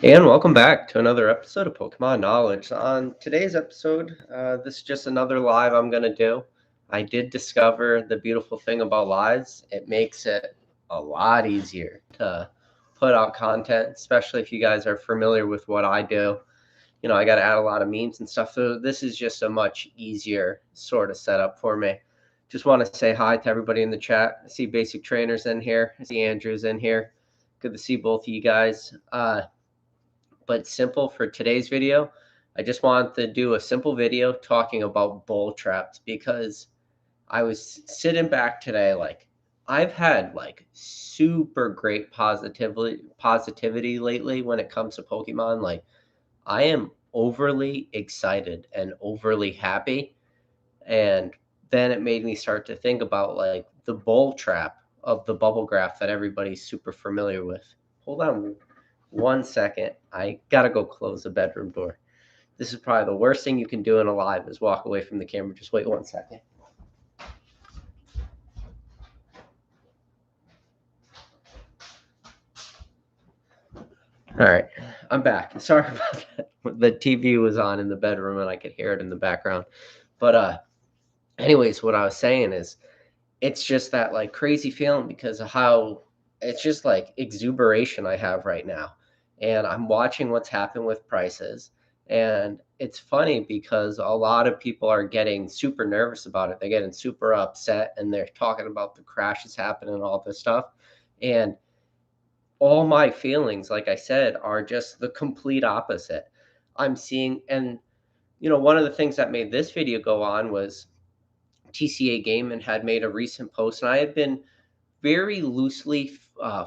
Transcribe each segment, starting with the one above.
And welcome back to another episode of Pokemon Knowledge. On today's episode, this is just another live I'm going to do. I did discover the beautiful thing about lives. It makes it a lot easier to put out content, especially if you guys are familiar with what I do. I got to add a lot of memes and stuff. So this is just a much easier sort of setup for me. Just want to say hi to everybody in the chat. I see Basic Trainers in here. I see Andrew's in here. Good to see both of you guys. But simple for today's video. I just wanted to do a simple video talking about bull traps because I was sitting back today like I've had like super great positivity lately when it comes to Pokemon. Like I am overly excited and overly happy, and then it made me start to think about like the bull trap of the bubble graph that everybody's super familiar with. Hold on 1 second. I gotta go close the bedroom door. This is probably the worst thing you can do in a live is walk away from the camera. Just wait 1 second. All right, I'm back. Sorry about that. The TV was on in the bedroom and I could hear it in the background. But anyways, what I was saying is it's just that like crazy feeling because of how it's just like exuberation I have right now. And I'm watching what's happened with prices. And it's funny because a lot of people are getting super nervous about it. They're getting super upset and they're talking about the crashes happening and all this stuff. And all my feelings, like I said, are just the complete opposite. I'm seeing, and one of the things that made this video go on was TCA Gaming had made a recent post, and I had been very loosely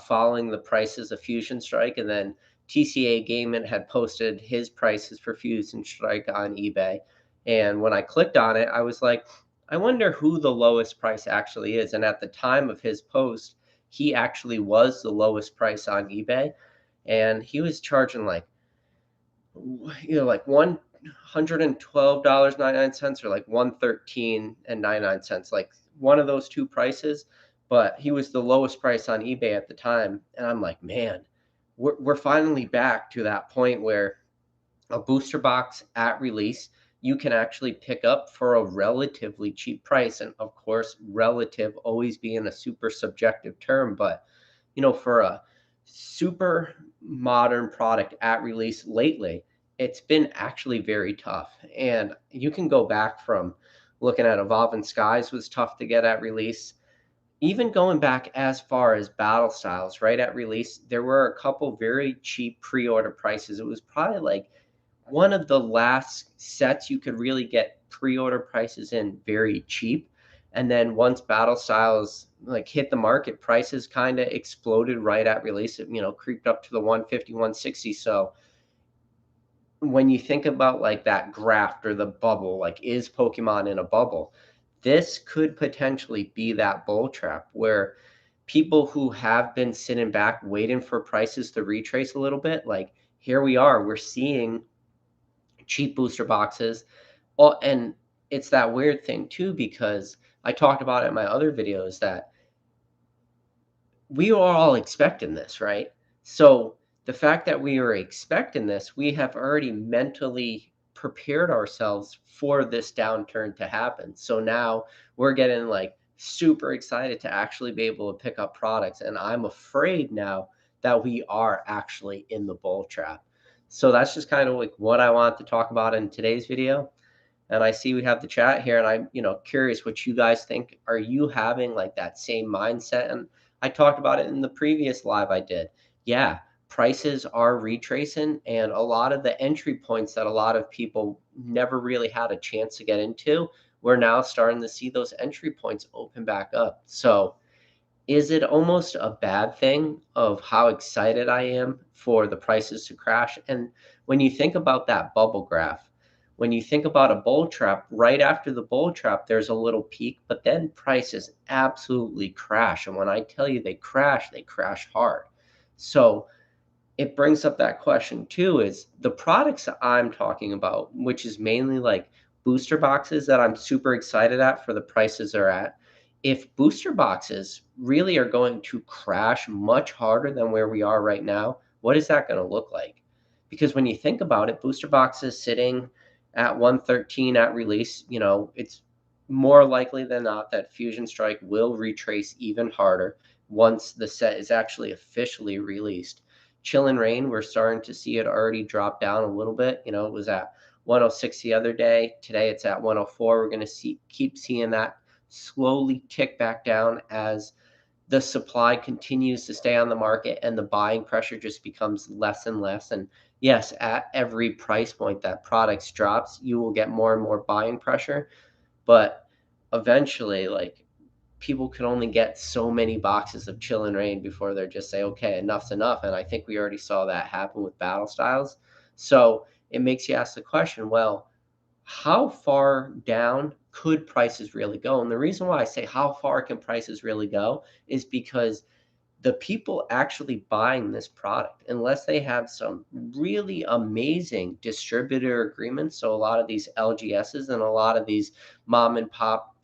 following the prices of Fusion Strike, and then TCA Gaming had posted his prices for Fusion Strike on eBay. And when I clicked on it, I was like, I wonder who the lowest price actually is. And at the time of his post, he actually was the lowest price on eBay, and he was charging like $112.99 or like 113.99, like one of those two prices. But he was the lowest price on eBay at the time, and I'm like, man, we're finally back to that point where a booster box at release you can actually pick up for a relatively cheap price. And of course, relative always being a super subjective term, but for a super modern product at release lately, it's been actually very tough. And you can go back from looking at Evolving Skies was tough to get at release. Even going back as far as Battle Styles, right at release, there were a couple very cheap pre-order prices. It was probably like one of the last sets you could really get pre-order prices in very cheap. And then once Battle Styles like hit the market, prices kind of exploded right at release. It, creeped up to the 150, 160. So when you think about like that graft or the bubble, like is Pokemon in a bubble? This could potentially be that bull trap where people who have been sitting back waiting for prices to retrace a little bit, like here we are, we're seeing cheap booster boxes. Well, and it's that weird thing too, because I talked about it in my other videos that we are all expecting this, right? So the fact that we are expecting this, we have already mentally prepared ourselves for this downturn to happen. So now we're getting like super excited to actually be able to pick up products. And I'm afraid now that we are actually in the bull trap. So that's just kind of like what I want to talk about in today's video. And I see we have the chat here, and I'm, curious what you guys think. Are you having like that same mindset? And I talked about it in the previous live I did. Yeah, prices are retracing, and a lot of the entry points that a lot of people never really had a chance to get into, we're now starting to see those entry points open back up. So, is it almost a bad thing of how excited I am for the prices to crash? And when you think about that bubble graph, when you think about a bull trap, right after the bull trap, there's a little peak, but then prices absolutely crash. And when I tell you they crash hard. So it brings up that question too, is the products that I'm talking about, which is mainly like booster boxes that I'm super excited at for the prices they're at. If booster boxes really are going to crash much harder than where we are right now, what is that going to look like? Because when you think about it, booster boxes sitting at 113 at release, it's more likely than not that Fusion Strike will retrace even harder once the set is actually officially released. Chill and Rain, we're starting to see it already drop down a little bit. It was at 106 the other day. Today it's at 104. We're going to keep seeing that slowly tick back down as the supply continues to stay on the market and the buying pressure just becomes less and less. And yes, at every price point that products drops, you will get more and more buying pressure. But eventually, like, people can only get so many boxes of Chill and Rain before they're just say, okay, enough's enough. And I think we already saw that happen with Battle Styles. So it makes you ask the question, well, how far down could prices really go? And the reason why I say how far can prices really go is because the people actually buying this product, unless they have some really amazing distributor agreements, so a lot of these LGSs and a lot of these mom and pop,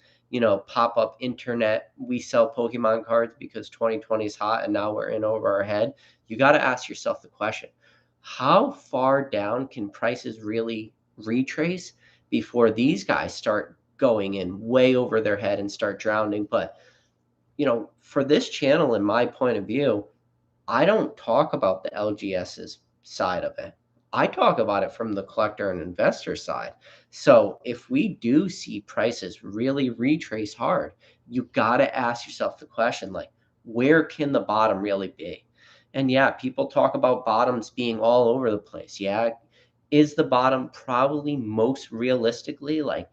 pop up internet, we sell Pokemon cards because 2020 is hot and now we're in over our head. You got to ask yourself the question, how far down can prices really retrace before these guys start going in way over their head and start drowning? But for this channel, in my point of view, I don't talk about the LGS's side of it. I talk about it from the collector and investor side. So if we do see prices really retrace hard, you got to ask yourself the question, like, where can the bottom really be? And yeah, people talk about bottoms being all over the place. Yeah, is the bottom probably most realistically like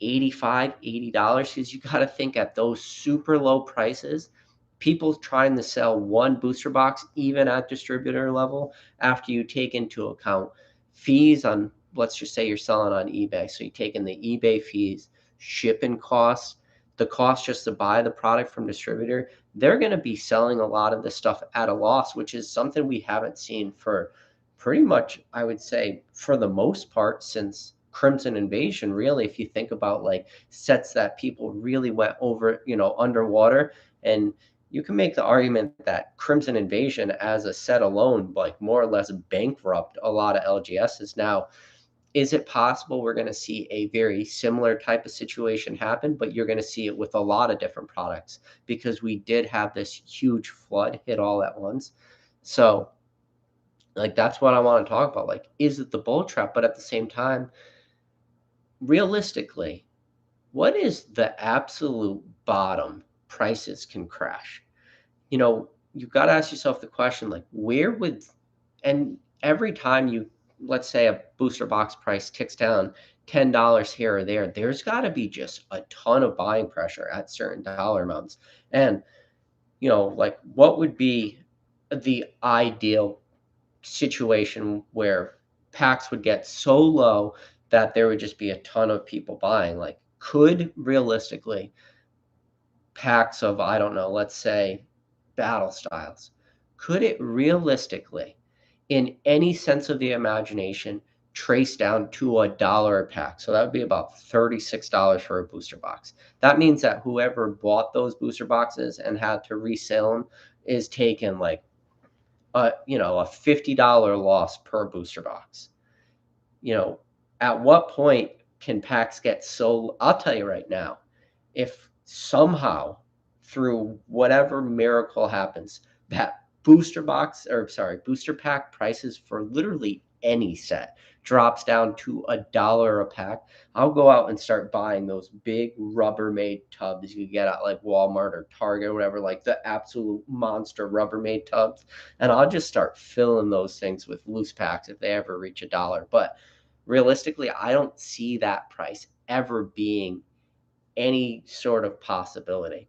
85, $80? Because you got to think at those super low prices, people trying to sell one booster box, even at distributor level, after you take into account fees on, let's just say you're selling on eBay. So you take in the eBay fees, shipping costs, the cost just to buy the product from distributor, they're going to be selling a lot of this stuff at a loss, which is something we haven't seen for pretty much, I would say, for the most part, since Crimson Invasion. Really, if you think about like sets that people really went over, underwater, and you can make the argument that Crimson Invasion as a set alone, like more or less bankrupt a lot of LGSs. Now, is it possible we're going to see a very similar type of situation happen, but you're going to see it with a lot of different products because we did have this huge flood hit all at once. So, like, that's what I want to talk about. Like, is it the bull trap? But at the same time, realistically, what is the absolute bottom prices can crash? You've got to ask yourself the question, like, where would, and every time let's say a booster box price ticks down $10 here or there, there's got to be just a ton of buying pressure at certain dollar amounts. And, like, what would be the ideal situation where packs would get so low that there would just be a ton of people buying? Like, could realistically packs of, I don't know, let's say battle styles, could it realistically, in any sense of the imagination, trace down to $1 a pack? So that would be about $36 for a booster box. That means that whoever bought those booster boxes and had to resell them is taking like a $50 loss per booster box. you know, at what point can packs get so, I'll tell you right now, if somehow through whatever miracle happens that booster pack prices for literally any set drops down to $1 a pack, I'll go out and start buying those big Rubbermaid tubs you get at like Walmart or Target or whatever, like the absolute monster Rubbermaid tubs, and I'll just start filling those things with loose packs if they ever reach $1. But realistically, I don't see that price ever being any sort of possibility.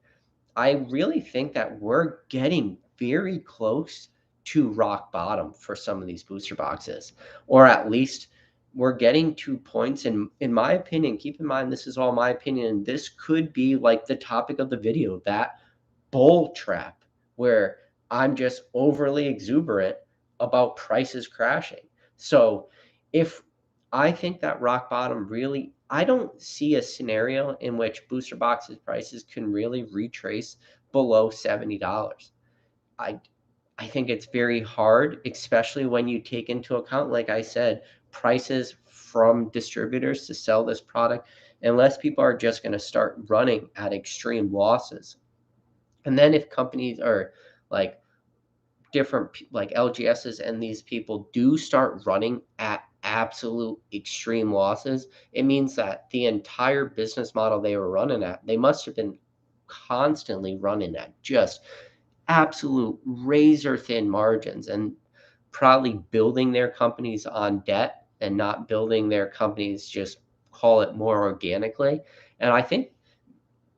I really think that we're getting very close to rock bottom for some of these booster boxes, or at least we're getting to points in my opinion, keep in mind this is all my opinion, and this could be like the topic of the video, that bull trap where I'm just overly exuberant about prices crashing. So if I think that rock bottom really, I don't see a scenario in which booster boxes prices can really retrace below $70. I I think it's very hard, especially when you take into account, like I said, prices from distributors to sell this product, unless people are just going to start running at extreme losses. And then if companies are like like LGSs and these people do start running at absolute extreme losses, it means that the entire business model they were running at, they must have been constantly running at just absolute razor thin margins and probably building their companies on debt and not building their companies just call it more organically. And I think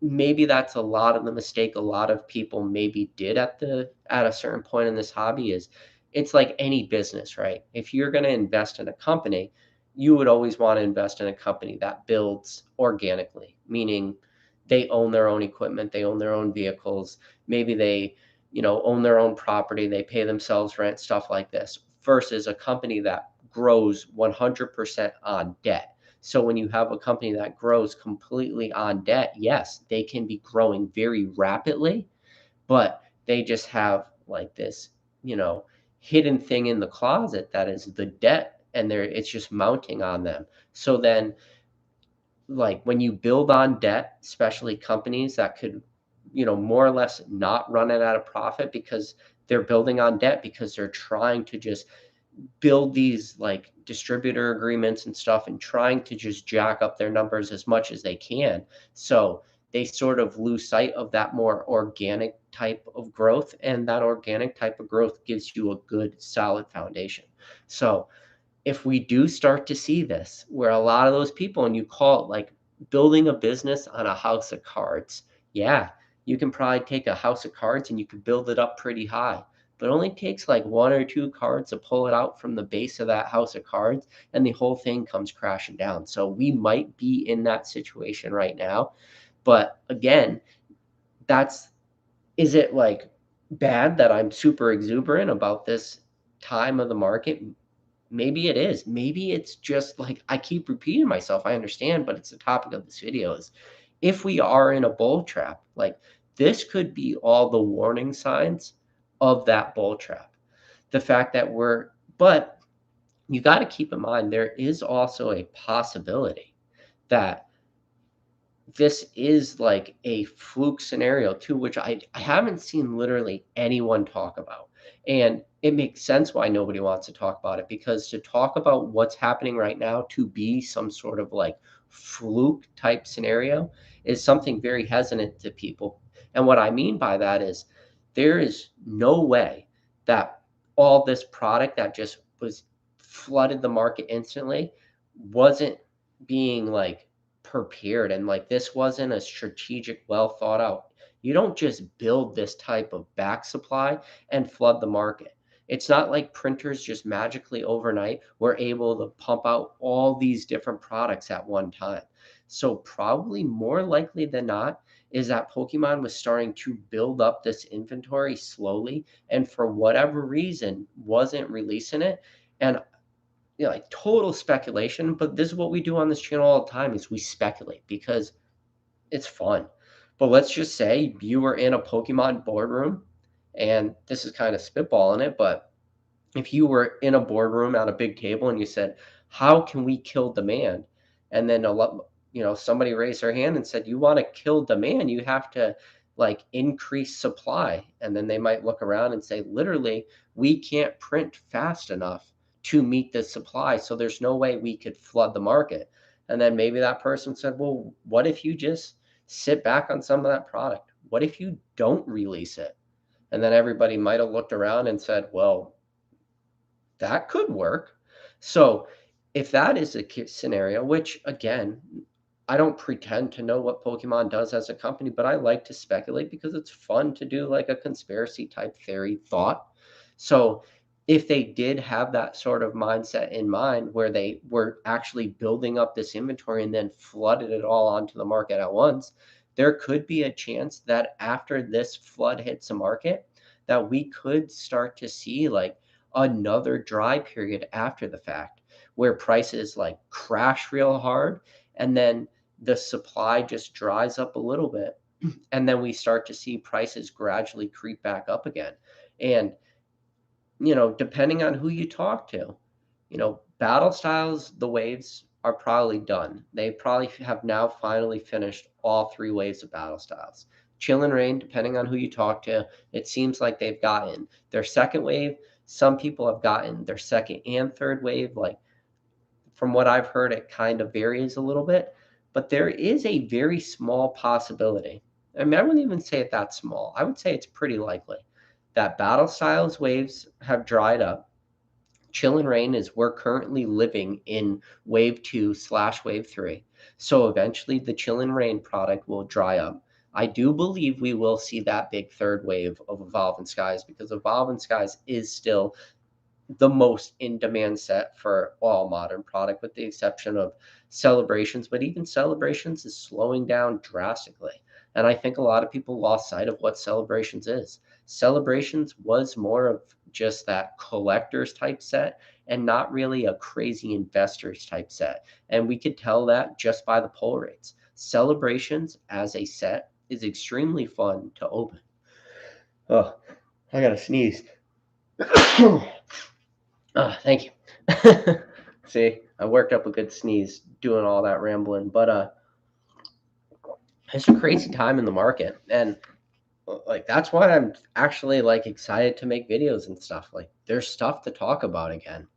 maybe that's a lot of the mistake a lot of people maybe did at a certain point in this hobby is it's like any business, right? If you're going to invest in a company, you would always want to invest in a company that builds organically, meaning they own their own equipment, they own their own vehicles, maybe they, own their own property, they pay themselves rent, stuff like this, versus a company that grows 100% on debt. So when you have a company that grows completely on debt, yes, they can be growing very rapidly, but they just have like this, you know, hidden thing in the closet that is the debt and it's just mounting on them. So then like when you build on debt, especially companies that could, more or less not run it at a profit because they're building on debt because they're trying to just build these like distributor agreements and stuff and trying to just jack up their numbers as much as they can. So they sort of lose sight of that more organic type of growth. And that organic type of growth gives you a good, solid foundation. So if we do start to see this, where a lot of those people, and you call it like building a business on a house of cards, yeah, you can probably take a house of cards and you can build it up pretty high. But it only takes like one or two cards to pull it out from the base of that house of cards, and the whole thing comes crashing down. So we might be in that situation right now. But again, that's is it like bad that I'm super exuberant about this time of the market? Maybe it is. Maybe it's just like I keep repeating myself. I understand, but it's the topic of this video is if we are in a bull trap, like this could be all the warning signs of that bull trap. The fact that but you got to keep in mind there is also a possibility that this is like a fluke scenario too, which I haven't seen literally anyone talk about. And it makes sense why nobody wants to talk about it because to talk about what's happening right now to be some sort of like fluke type scenario is something very hesitant to people. And what I mean by that is there is no way that all this product that just was flooded the market instantly wasn't being like prepared and like this wasn't a strategic, well thought out. You don't just build this type of back supply and flood the market. It's not like printers just magically overnight were able to pump out all these different products at one time. So probably more likely than not is that Pokemon was starting to build up this inventory slowly and for whatever reason wasn't releasing it. And like total speculation, but this is what we do on this channel all the time is we speculate because it's fun. But let's just say you were in a Pokemon boardroom, and this is kind of spitballing it, but if you were in a boardroom at a big table and you said, "How can we kill demand?" And then somebody raised their hand and said, "You want to kill demand, you have to like increase supply." And then they might look around and say, "Literally, we can't print fast enough to meet the supply, so there's no way we could flood the market." And then maybe that person said, "Well, what if you just sit back on some of that product? What if you don't release it?" And then everybody might have looked around and said, "Well, that could work." So, if that is a scenario, which again, I don't pretend to know what Pokemon does as a company, but I like to speculate because it's fun to do like a conspiracy type theory thought. So, if they did have that sort of mindset in mind where they were actually building up this inventory and then flooded it all onto the market at once, there could be a chance that after this flood hits the market, that we could start to see like another dry period after the fact where prices like crash real hard and then the supply just dries up a little bit and then we start to see prices gradually creep back up again. And depending on who you talk to, battle styles, the waves are probably done. They probably have now finally finished all three waves of battle styles. Chill and rain, depending on who you talk to, it seems like they've gotten their second wave. Some people have gotten their second and third wave. Like, from what I've heard, it kind of varies a little bit, but there is a very small possibility. I mean, I wouldn't even say it that small. I would say it's pretty likely that battle styles waves have dried up. Chill and rain is we're currently living in wave 2/wave 3. So eventually the chill and rain product will dry up. I do believe we will see that big third wave of Evolving Skies, because Evolving Skies is still the most in demand set for all modern product, with the exception of celebrations. But even celebrations is slowing down drastically. And I think a lot of people lost sight of what celebrations is. Celebrations was more of just that collector's type set and not really a crazy investors type set. And we could tell that just by the pull rates. Celebrations as a set is extremely fun to open. Oh, I gotta sneeze. Oh, thank you. See, I worked up a good sneeze doing all that rambling, but it's a crazy time in the market, and like that's why I'm actually like excited to make videos and stuff. Like, there's stuff to talk about again.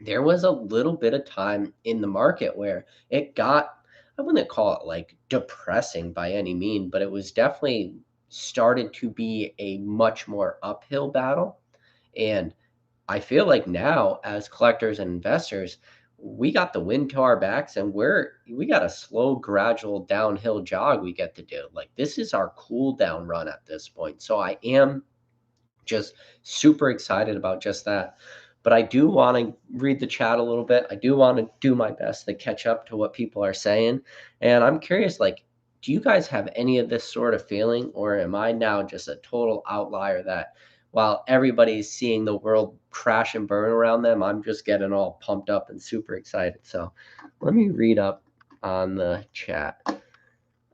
There was a little bit of time in the market where it got, I wouldn't call it like depressing by any mean, but it was definitely started to be a much more uphill battle. And I feel like now, as collectors and investors, we got the wind to our backs, and we got a slow, gradual downhill jog we get to do. Like, this is our cool down run at this point. So I am just super excited about just that. But I do want to read the chat a little bit. I do want to do my best to catch up to what people are saying. And I'm curious, like, do you guys have any of this sort of feeling, or am I now just a total outlier that while everybody's seeing the world crash and burn around them, I'm just getting all pumped up and super excited? So let me read up on the chat.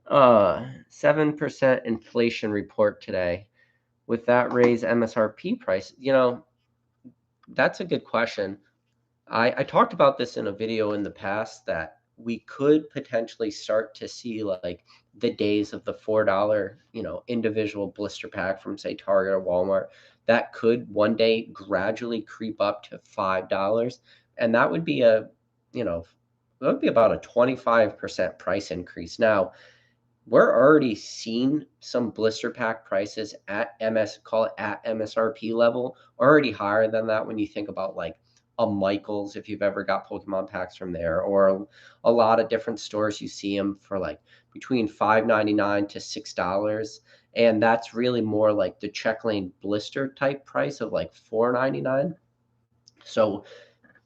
7% inflation report today. With that raise MSRP price? That's a good question. I talked about this in a video in the past, that we could potentially start to see like the days of the $4, individual blister pack from, say, Target or Walmart. That could one day gradually creep up to $5. And that would be that would be about a 25% price increase. Now, we're already seeing some blister pack prices at call it at MSRP level, already higher than that when you think about like a Michaels, if you've ever got Pokemon packs from there, or a lot of different stores, you see them for like between $5.99 to $6. And that's really more like the check lane blister type price of like $4.99. So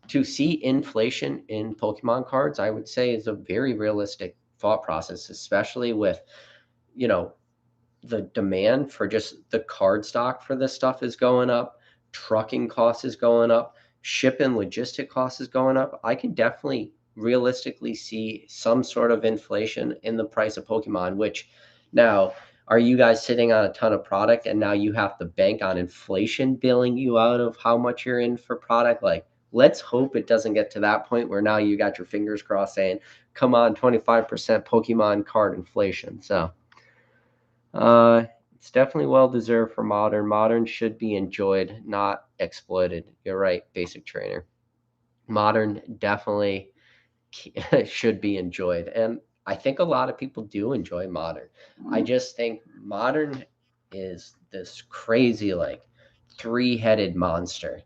to see inflation in Pokemon cards, I would say, is a very realistic thought process, especially with, you know, the demand for just the card stock for this stuff is going up, trucking costs is going up, shipping logistic costs is going up. I can definitely realistically see some sort of inflation in the price of Pokemon, which now, are you guys sitting on a ton of product and now you have to bank on inflation billing you out of how much you're in for product? Like, let's hope it doesn't get to that point where now you got your fingers crossed saying, come on, 25% Pokemon card inflation. So it's definitely well deserved for Modern. Modern should be enjoyed, not exploited. You're right, Basic Trainer. Modern definitely should be enjoyed. And I think a lot of people do enjoy Modern. I just think Modern is this crazy, like, three-headed monster.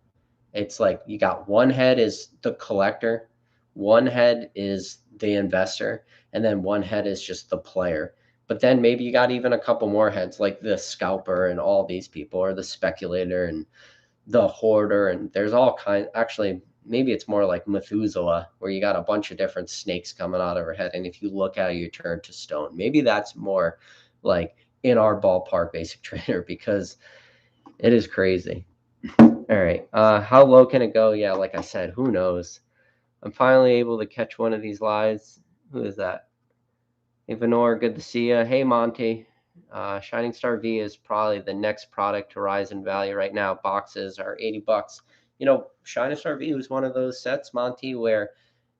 It's like you got one head is the collector, one head is the investor, and then one head is just the player. But then maybe you got even a couple more heads, like the scalper and all these people, or the speculator and the hoarder. And there's all kinds. Actually, maybe it's more like Methuselah, where you got a bunch of different snakes coming out of her head. And if you look at it, you turn to stone. Maybe that's more like in our ballpark, Basic Trainer, because it is crazy. All right. How low can it go? Yeah, like I said, who knows? I'm finally able to catch one of these lives. Who is that? Hey, Venor, good to see you. Hey, Monty. Shining Star V is probably the next product to rise in value right now. Boxes are $80. Shining Star V was one of those sets, Monty, where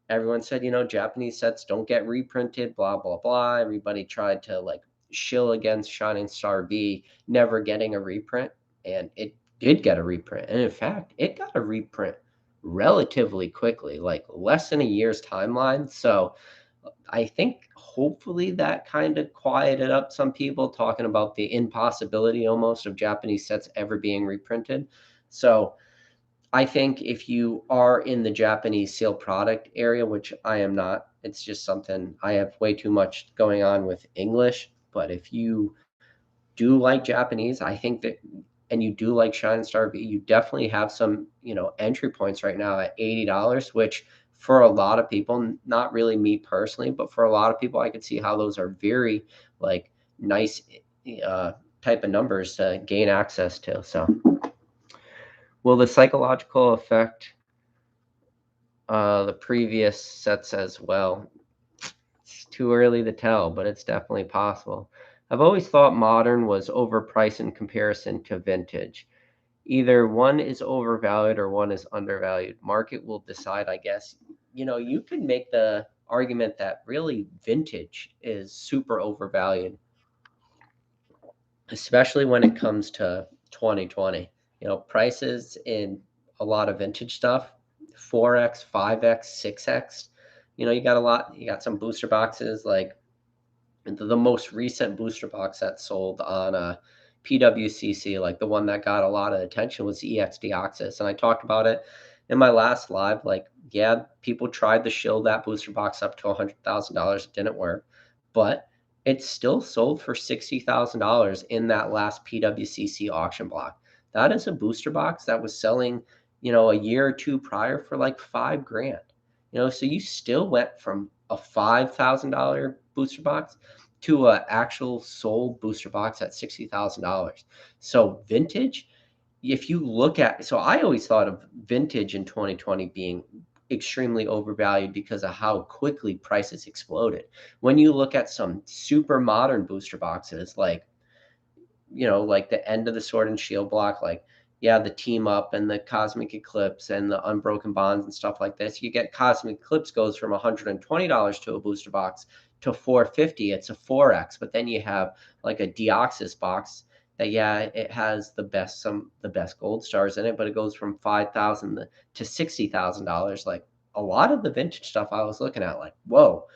everyone said, Japanese sets don't get reprinted, blah, blah, blah. Everybody tried to like shill against Shining Star V never getting a reprint, and it did get a reprint. And in fact, it got a reprint relatively quickly, like less than a year's timeline. So I think hopefully that kind of quieted up some people talking about the impossibility almost of Japanese sets ever being reprinted. So I think if you are in the Japanese seal product area, which I am not, it's just something I have way too much going on with English. But if you do like Japanese, I think that, and you do like Shine Star V, you definitely have some, entry points right now at $80, which for a lot of people, not really me personally, but for a lot of people, I could see how those are very like nice uh, type of numbers to gain access to. So, will the psychological affect the previous sets as well? It's too early to tell, but it's definitely possible. I've always thought modern was overpriced in comparison to vintage. Either one is overvalued or one is undervalued. Market will decide, I guess. You can make the argument that really vintage is super overvalued, especially when it comes to 2020. Prices in a lot of vintage stuff, 4x, 5x, 6x. You got some booster boxes like the most recent booster box that sold on PWCC, like the one that got a lot of attention was EX Deoxys. And I talked about it in my last live. Like, yeah, people tried to shill that booster box up to $100,000. It didn't work, but it still sold for $60,000 in that last PWCC auction block. That is a booster box that was selling, a year or two prior for like 5 grand. So you still went from a $5,000 booster box to a actual sold booster box at $60,000. So vintage, if you look at, so I always thought of vintage in 2020 being extremely overvalued because of how quickly prices exploded. When you look at some super modern booster boxes like the end of the Sword and Shield block, like yeah, the Team Up and the Cosmic Eclipse and the Unbroken Bonds and stuff like this. You get Cosmic Eclipse goes from $120 to a booster box to 450. It's a 4x, but then you have like a Deoxys box that yeah, it has the best gold stars in it, but it goes from 5,000 to $60,000. Like a lot of the vintage stuff I was looking at, like whoa,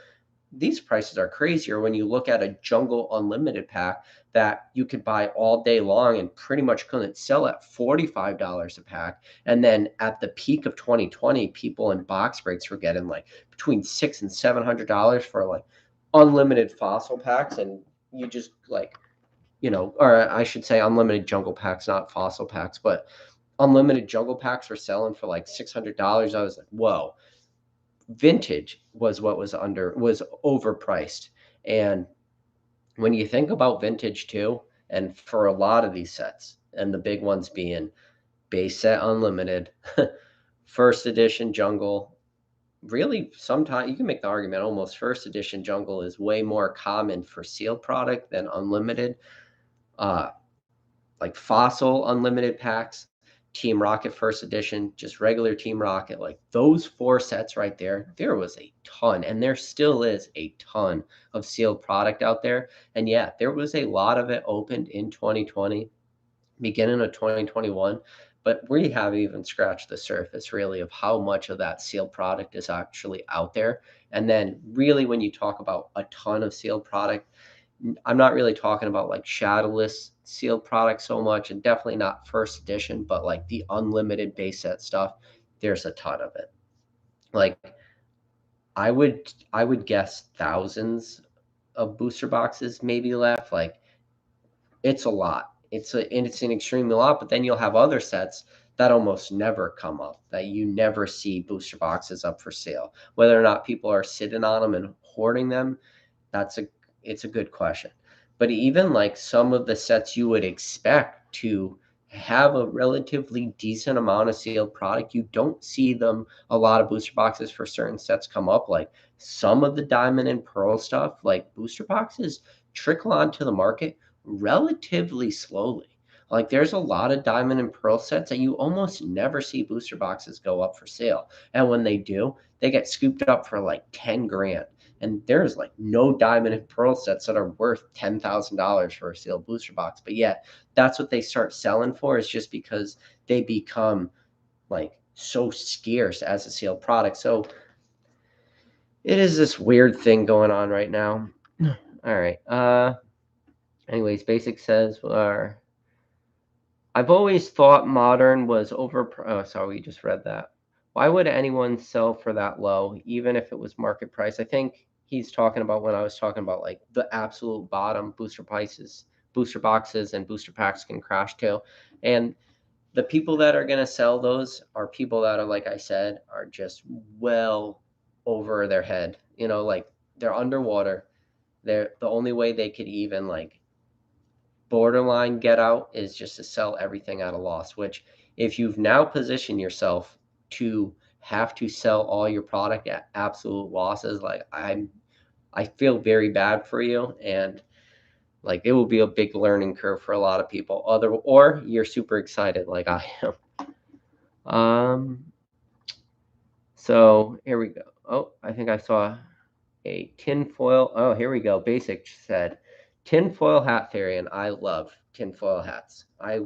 these prices are crazier when you look at a Jungle Unlimited pack that you could buy all day long and pretty much couldn't sell at $45 a pack. And then at the peak of 2020, people in box breaks were getting like between $600 and $700 for like unlimited fossil packs. And you just like, or I should say unlimited jungle packs, not fossil packs, but unlimited jungle packs were selling for like $600. I was like, whoa, vintage was what was overpriced. And when you think about vintage too, and for a lot of these sets, and the big ones being base set unlimited, first edition jungle, really sometimes you can make the argument almost first edition jungle is way more common for sealed product than unlimited. Uh, like Fossil Unlimited packs, Team Rocket First Edition, just regular Team Rocket, like those 4 sets right there was a ton, and there still is a ton of sealed product out there. And yeah, there was a lot of it opened in 2020, beginning of 2021, but we haven't even scratched the surface really of how much of that sealed product is actually out there. And then really when you talk about a ton of sealed product, I'm not really talking about like shadowless sealed products so much, and definitely not first edition, but like the unlimited base set stuff. There's a ton of it. Like I would guess thousands of booster boxes maybe left. Like it's a lot. It's an extremely lot. But then you'll have other sets that almost never come up, that you never see booster boxes up for sale. Whether or not people are sitting on them and hoarding them, that's a it's a good question. But even like some of the sets you would expect to have a relatively decent amount of sealed product, you don't see them a lot of booster boxes for certain sets come up. Like some of the diamond and pearl stuff, like booster boxes trickle onto the market relatively slowly. Like there's a lot of diamond and pearl sets that you almost never see booster boxes go up for sale. And when they do, they get scooped up for like 10 grand. And there's like no diamond and pearl sets that are worth $10,000 for a sealed booster box. But yet, that's what they start selling for, is just because they become like so scarce as a sealed product. So it is this weird thing going on right now. All right. Anyways, Basic says, I've always thought modern was oh, sorry, we just read that. Why would anyone sell for that low, even if it was market price? I think he's talking about when I was talking about like the absolute bottom booster prices, booster boxes and booster packs can crash to. And the people that are going to sell those are people that are, like I said, are just well over their head. Like they're underwater. They're the only way they could even like borderline get out is just to sell everything at a loss, which if you've now positioned yourself to have to sell all your product at absolute losses, like I feel very bad for you, and like it will be a big learning curve for a lot of people. Or you're super excited like I am. So here we go. Oh, I think I saw a tinfoil. Oh, here we go. Basic said tinfoil hat theory, and I love tinfoil hats. I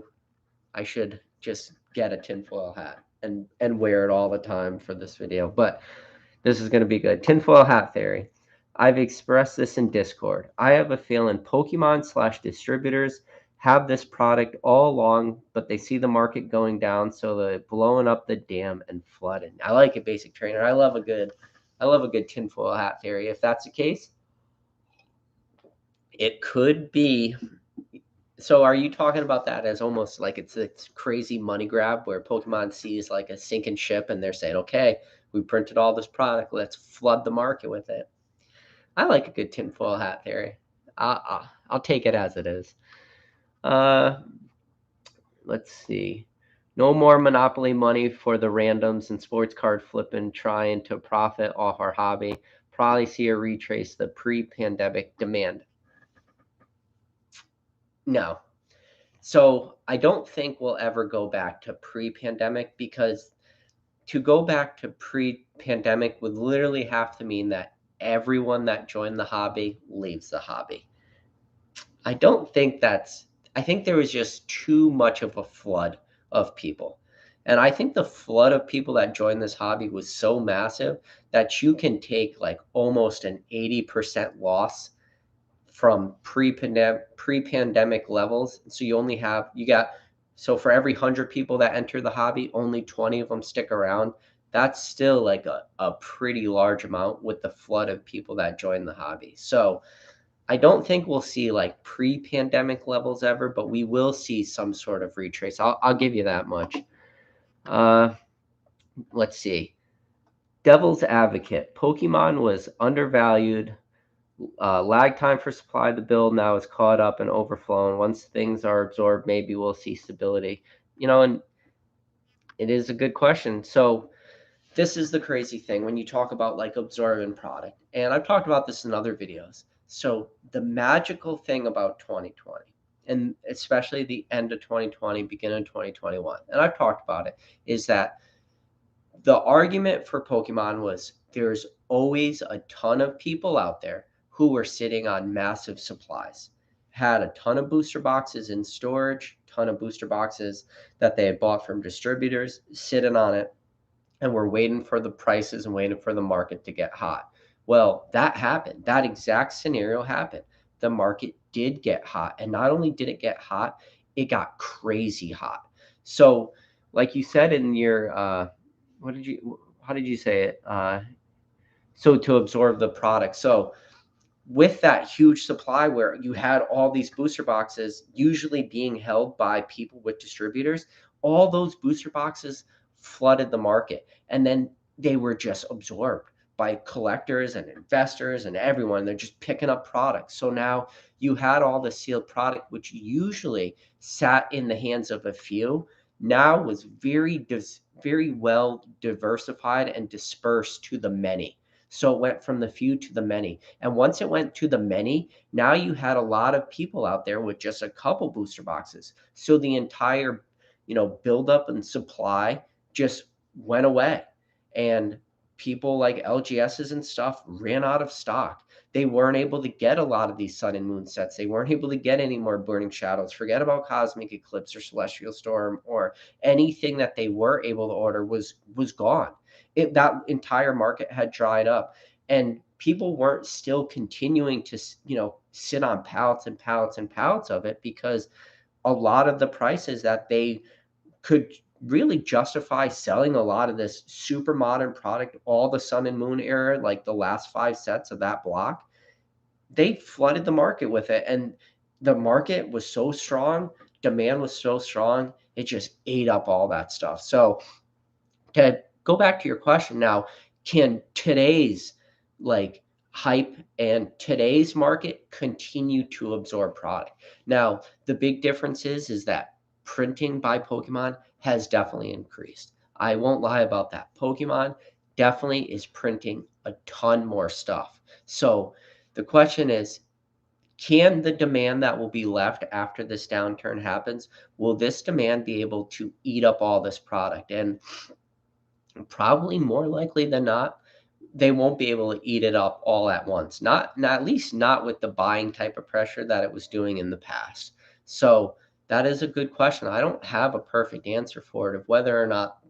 should just get a tinfoil hat and wear it all the time for this video, but this is going to be good. Tinfoil hat theory. I've expressed this in Discord. I have a feeling Pokemon/distributors have this product all along, but they see the market going down, so they're blowing up the dam and flooding. I like it, Basic Trainer. I love a good tinfoil hat theory. If that's the case, it could be. So are you talking about that as almost like it's a crazy money grab where Pokemon sees like a sinking ship and they're saying, okay, we printed all this product, let's flood the market with it? I like a good tinfoil hat theory. I'll take it as it is. Uh, let's see. No more monopoly money for the randoms and sports card flipping trying to profit off our hobby. Probably see a retrace the pre-pandemic demand. No. So I don't think we'll ever go back to pre-pandemic, because to go back to pre-pandemic would literally have to mean that everyone that joined the hobby leaves the hobby. I don't think that's I think there was just too much of a flood of people. And I think the flood of people that joined this hobby was so massive that you can take like almost an 80% loss from pre-pandemic levels. So for every 100 people that enter the hobby, only 20 of them stick around. That's still like a pretty large amount with the flood of people that join the hobby. So I don't think we'll see like pre-pandemic levels ever, but we will see some sort of retrace. I'll give you that much. Uh, let's see. Devil's Advocate. Pokemon was undervalued. Lag time for supply of the build now is caught up and overflowing. Once things are absorbed, maybe we'll see stability. And it is a good question. So this is the crazy thing when you talk about like absorbing product. And I've talked about this in other videos. So the magical thing about 2020, and especially the end of 2020, beginning of 2021, and I've talked about it, is that the argument for Pokemon was there's always a ton of people out there who were sitting on massive supplies, had a ton of booster boxes in storage, ton of booster boxes that they had bought from distributors sitting on it, and we're waiting for the prices and waiting for the market to get hot. Well, that happened. That exact scenario happened. The market did get hot. And not only did it get hot, it got crazy hot. So, like you said in your, how did you say it? So to absorb the product. So, with that huge supply where you had all these booster boxes usually being held by people with distributors, all those booster boxes flooded the market. And then they were just absorbed by collectors and investors and everyone. They're just picking up products. So now you had all the sealed product, which usually sat in the hands of a few, now was very well diversified and dispersed to the many. So it went from the few to the many. And once it went to the many, now you had a lot of people out there with just a couple booster boxes. So the entire, buildup and supply just went away. And people like LGSs and stuff ran out of stock. They weren't able to get a lot of these sun and moon sets. They weren't able to get any more burning shadows. Forget about cosmic eclipse or celestial storm, or anything that they were able to order was gone. That entire market had dried up, and people weren't still continuing to sit on pallets and pallets and pallets of it, because a lot of the prices that they could really justify selling a lot of this super modern product, all the sun and moon era, like the last 5 sets of that block, they flooded the market with it. And the market was so strong, demand was so strong, it just ate up all that stuff. So to go back to your question now, can today's like hype and today's market continue to absorb product? Now, the big difference is that printing by Pokemon has definitely increased. I won't lie about that. Pokemon definitely is printing a ton more stuff. So the question is, can the demand that will be left after this downturn happens, will this demand be able to eat up all this product? And probably more likely than not, they won't be able to eat it up all at once. Not at least not with the buying type of pressure that it was doing in the past. So that is a good question. I don't have a perfect answer for it of whether or not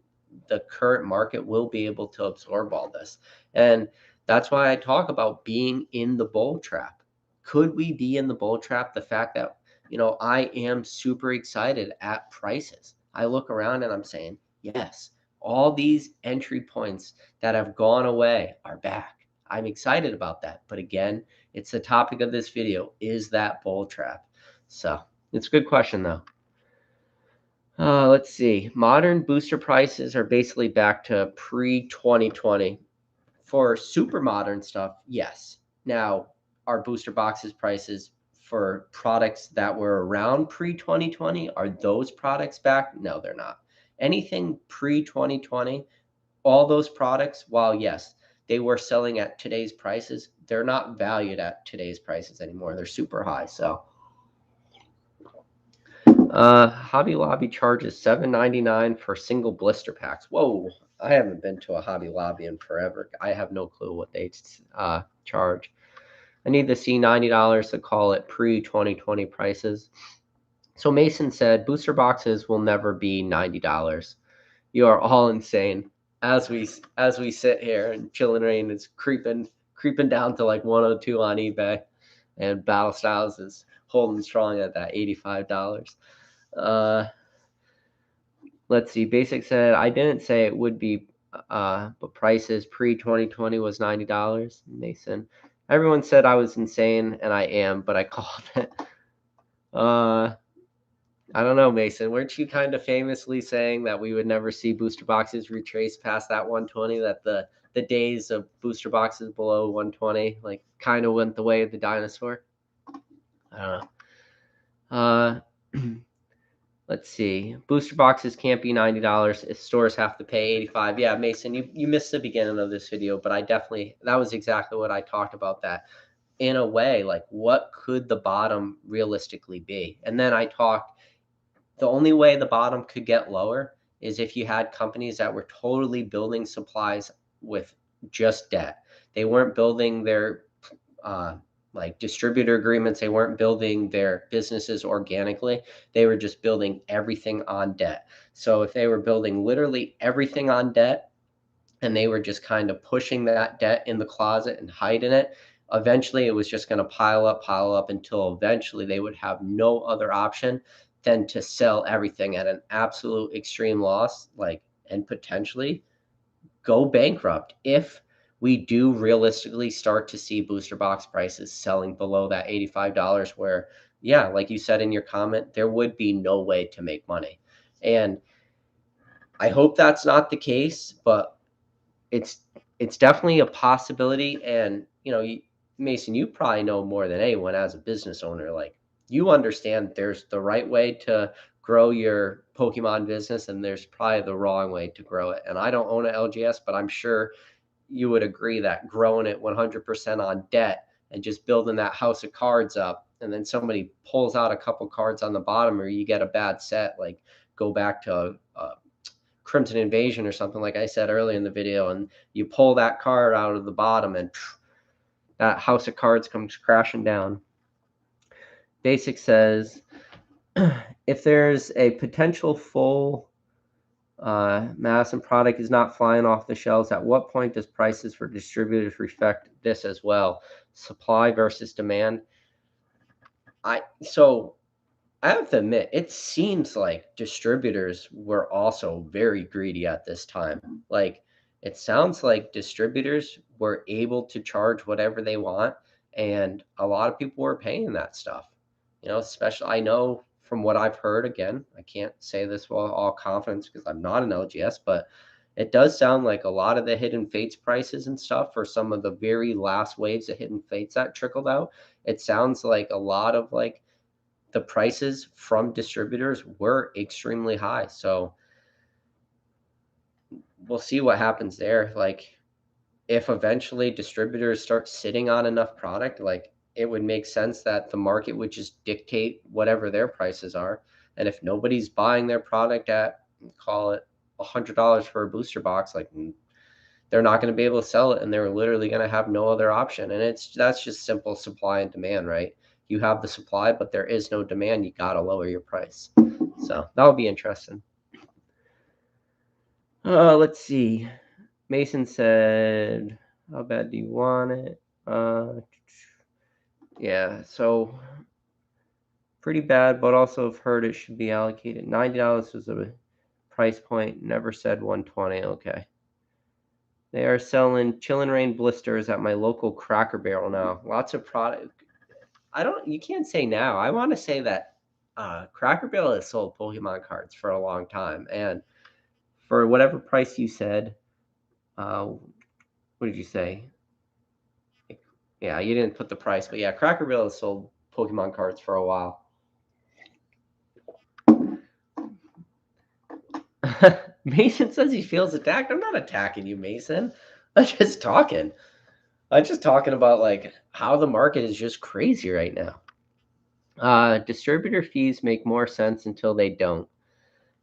the current market will be able to absorb all this. And that's why I talk about being in the bull trap. Could we be in the bull trap? The fact that, I am super excited at prices. I look around and I'm saying, yes, all these entry points that have gone away are back. I'm excited about that. But again, it's the topic of this video. Is that bull trap? So it's a good question, though. Let's see. Modern booster prices are basically back to pre-2020. For super modern stuff, yes. Now, are booster boxes prices for products that were around pre-2020, are those products back? No, they're not. Anything pre-2020, all those products, while yes, they were selling at today's prices, they're not valued at today's prices anymore. They're super high. So Hobby Lobby charges $7.99 for single blister packs. Whoa, I haven't been to a Hobby Lobby in forever. I have no clue what they charge. I need to see $90 to call it pre-2020 prices. So Mason said booster boxes will never be $90. You are all insane. As we sit here, and Chillin' Rain is creeping down to like 102 on eBay, and Battle Styles is holding strong at that $85. Uh, let's see. Basic said I didn't say it would be, but prices pre-2020 was $90. Mason, everyone said I was insane, and I am, but I called it. I don't know, Mason. Weren't you kind of famously saying that we would never see booster boxes retrace past that 120? That the days of booster boxes below 120 like kind of went the way of the dinosaur? I don't know. Let's see. Booster boxes can't be $90. If stores have to pay 85. Yeah, Mason, you missed the beginning of this video, but that was exactly what I talked about, that in a way, like what could the bottom realistically be? And then I talked, the only way the bottom could get lower is if you had companies that were totally building supplies with just debt. They weren't building their like distributor agreements. They weren't building their businesses organically. They were just building everything on debt. So if they were building literally everything on debt, and they were just kind of pushing that debt in the closet and hiding it, eventually it was just going to pile up until eventually they would have no other option than to sell everything at an absolute extreme loss, like, and potentially go bankrupt if we do realistically start to see booster box prices selling below that $85, where, yeah, like you said in your comment, there would be no way to make money. And I hope that's not the case, but it's it's definitely a possibility. And Mason, you probably know more than anyone as a business owner, like, you understand there's the right way to grow your Pokemon business, and there's probably the wrong way to grow it. And I don't own an LGS, but I'm sure you would agree that growing it 100% on debt and just building that house of cards up, and then somebody pulls out a couple cards on the bottom, or you get a bad set, like go back to Crimson Invasion or something, like I said earlier in the video, and you pull that card out of the bottom, and that house of cards comes crashing down. Basic says, if there's a potential full Madison product is not flying off the shelves, at what point does prices for distributors reflect this as well? Supply versus demand. So I have to admit, it seems like distributors were also very greedy at this time. Like, it sounds like distributors were able to charge whatever they want, and a lot of people were paying that stuff. Especially, I know from what I've heard, again, I can't say this with all confidence because I'm not an LGS, but it does sound like a lot of the Hidden Fates prices and stuff for some of the very last waves of Hidden Fates that trickled out. It sounds like a lot of like the prices from distributors were extremely high. So we'll see what happens there. Like, if eventually distributors start sitting on enough product, like it would make sense that the market would just dictate whatever their prices are. And if nobody's buying their product at, call it $100 for a booster box, like they're not going to be able to sell it, and they're literally going to have no other option. And that's just simple supply and demand, right? You have the supply, but there is no demand. You got to lower your price. So that'll be interesting. Let's see. Mason said, how bad do you want it? Yeah, so pretty bad, but also have heard it should be allocated. $90 was a price point, never said 120. Okay. They are selling Chillin' Rain blisters at my local Cracker Barrel now. Lots of product. You can't say now. I want to say that Cracker Barrel has sold Pokemon cards for a long time. And for whatever price you said, what did you say? Yeah, you didn't put the price, but yeah, Cracker Barrel has sold Pokemon cards for a while. Mason says he feels attacked. I'm not attacking you, Mason. I'm just talking. I'm just talking about like how the market is just crazy right now. Distributor fees make more sense until they don't.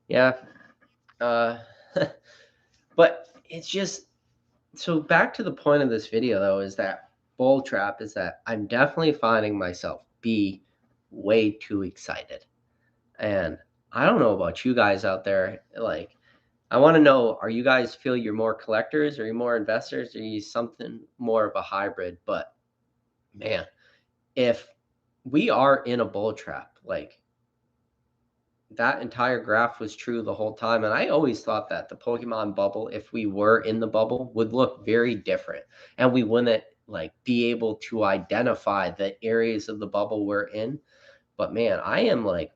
Yeah. Uh, but it's just, so back to the point of this video though, is that bull trap is that I'm definitely finding myself be way too excited. And I don't know about you guys out there. Like, I want to know, are you guys feel you're more collectors, or are you more investors, or are you something more of a hybrid? But man, if we are in a bull trap, like that entire graph was true the whole time. And I always thought that the Pokemon bubble, if we were in the bubble, would look very different. And we wouldn't like be able to identify the areas of the bubble we're in. But man, I am like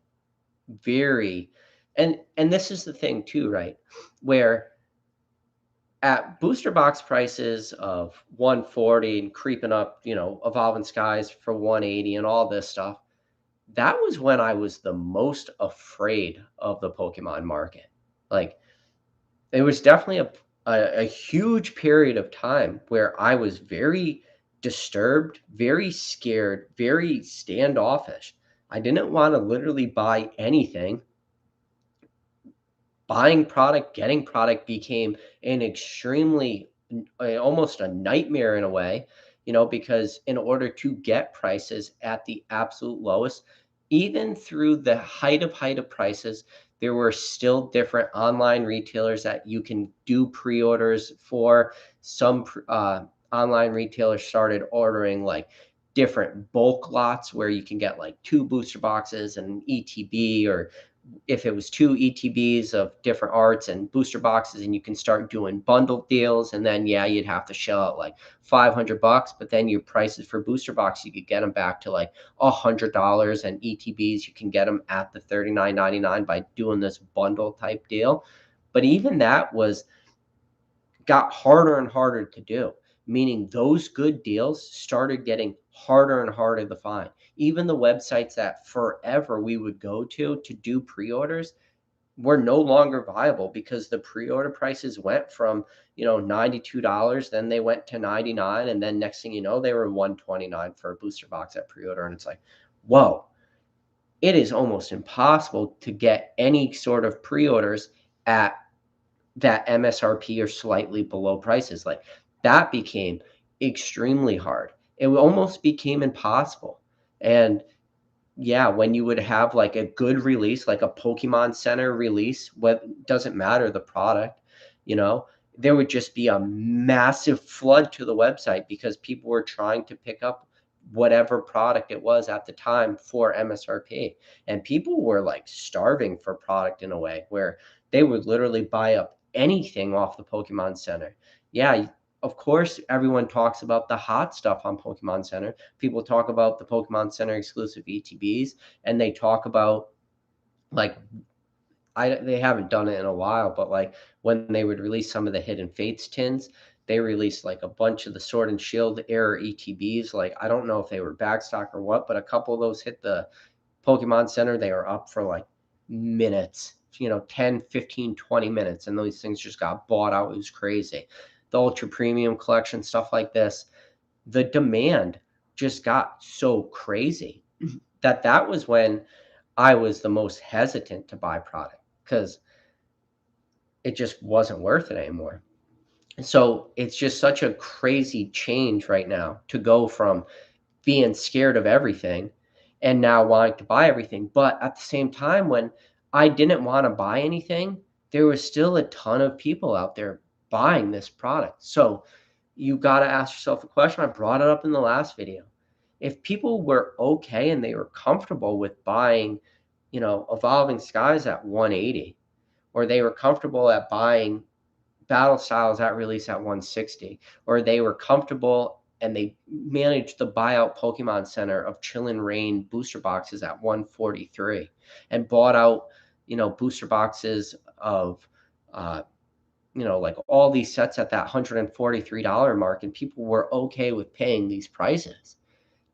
very, and this is the thing too, right? Where at booster box prices of 140 and creeping up, Evolving Skies for 180 and all this stuff, that was when I was the most afraid of the Pokemon market. Like, it was definitely a huge period of time where I was very disturbed, very scared, very standoffish. I didn't want to literally buy anything. Buying product, getting product became an extremely, almost a nightmare in a way, because in order to get prices at the absolute lowest, even through the height of prices, there were still different online retailers that you can do pre-orders for. Some online retailers started ordering like different bulk lots where you can get like 2 booster boxes and an ETB, or if it was 2 ETBs of different arts and booster boxes, and you can start doing bundled deals. And then, yeah, you'd have to shell out like $500, but then your prices for booster box, you could get them back to like $100, and ETBs, you can get them at the $39.99 by doing this bundle type deal. But even that got harder and harder to do, meaning those good deals started getting harder and harder to find. Even the websites that forever we would go to do pre-orders, were no longer viable because the pre-order prices went from, $92, then they went to 99, and then next thing you know, they were 129 for a booster box at pre-order. And it's like, whoa, it is almost impossible to get any sort of pre-orders at that MSRP or slightly below prices. Like that became extremely hard. It almost became impossible. And yeah, when you would have like a good release, like a Pokemon Center release, what doesn't matter the product, you know, there would just be a massive flood to the website because people were trying to pick up whatever product it was at the time for MSRP. And people were like starving for product in a way where they would literally buy up anything off the Pokemon Center. Yeah, of course, everyone talks about the hot stuff on Pokemon Center. People talk about the Pokemon Center exclusive ETBs, and they talk about like they haven't done it in a while, but like when they would release some of the Hidden Fates tins, they released like a bunch of the Sword and Shield era ETBs. Like I don't know if they were backstock or what, but a couple of those hit the Pokemon Center. They were up for like minutes, 10, 15, 20 minutes, and those things just got bought out. It was crazy. The Ultra Premium collection, stuff like this, the demand just got so crazy that was when I was the most hesitant to buy product because it just wasn't worth it anymore. So it's just such a crazy change right now to go from being scared of everything and now wanting to buy everything. But at the same time, when I didn't want to buy anything, there was still a ton of people out there buying this product. So you got to ask yourself a question. I brought it up in the last video. If people were okay and they were comfortable with buying, Evolving Skies at 180, or they were comfortable at buying Battle Styles at release at 160, or they were comfortable and they managed the buyout Pokemon Center of Chillin' Rain booster boxes at 143 and bought out, booster boxes of, like all these sets at that $143 mark, and people were okay with paying these prices.